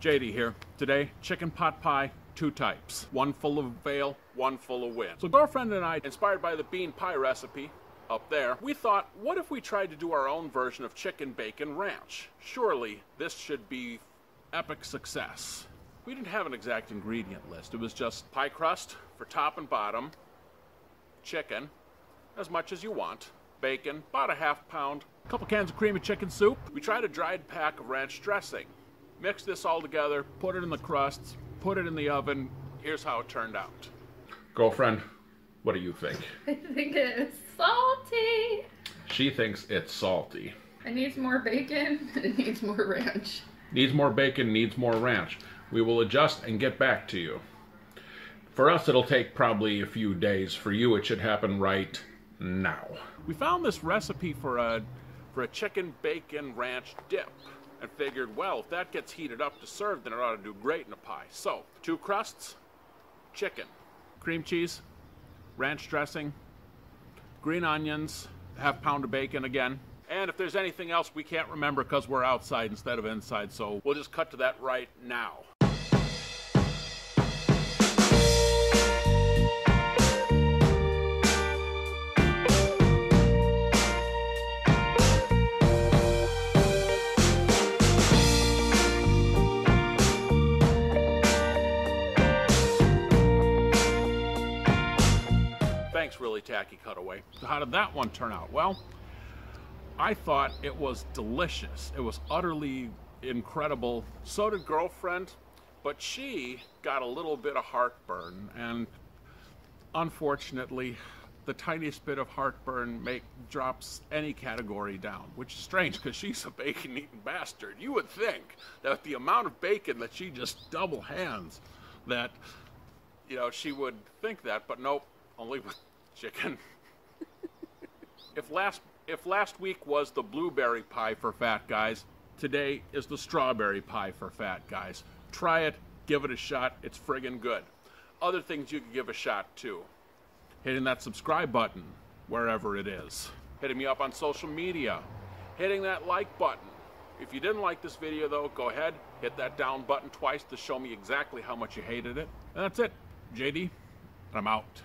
JD here. Today, chicken pot pie, two types. One full of veal, one full of wind. So girlfriend and I, inspired by the bean pie recipe up there, we thought, what if we tried to do our own version of chicken bacon ranch? Surely this should be epic success. We didn't have an exact ingredient list. It was just pie crust for top and bottom, chicken, as much as you want, bacon, about a half pound, a couple cans of creamy chicken soup. We tried a dried pack of ranch dressing. Mix this all together, put it in the crusts, put it in the oven. Here's how it turned out. Girlfriend, what do you think? I think it is salty. She thinks it's salty. It needs more bacon. It needs more ranch. Needs more bacon, needs more ranch. We will adjust and get back to you. For us, it'll take probably a few days. For you, it should happen right now. We found this recipe for a chicken bacon ranch dip and figured, well, if that gets heated up to serve, then it ought to do great in a pie. So, 2 crusts, chicken, cream cheese, ranch dressing, green onions, half pound of bacon again. And if there's anything else we can't remember because we're outside instead of inside, so we'll just cut to that right now. Thanks, really tacky cutaway. So how did that one turn out? Well, I thought it was delicious. It was utterly incredible. So did girlfriend, but she got a little bit of heartburn, and unfortunately, the tiniest bit of heartburn drops any category down, which is strange because she's a bacon-eating bastard. You would think that with the amount of bacon that she just double hands, that, you know, she would think that, but nope, only with chicken. If last week was the blueberry pie for fat guys, today is the strawberry pie for fat guys. Try it, give it a shot, it's friggin' good. Other things you can give a shot too. Hitting that subscribe button, wherever it is. Hitting me up on social media. Hitting that like button. If you didn't like this video though, go ahead, hit that down button twice to show me exactly how much you hated it. And that's it. JD, I'm out.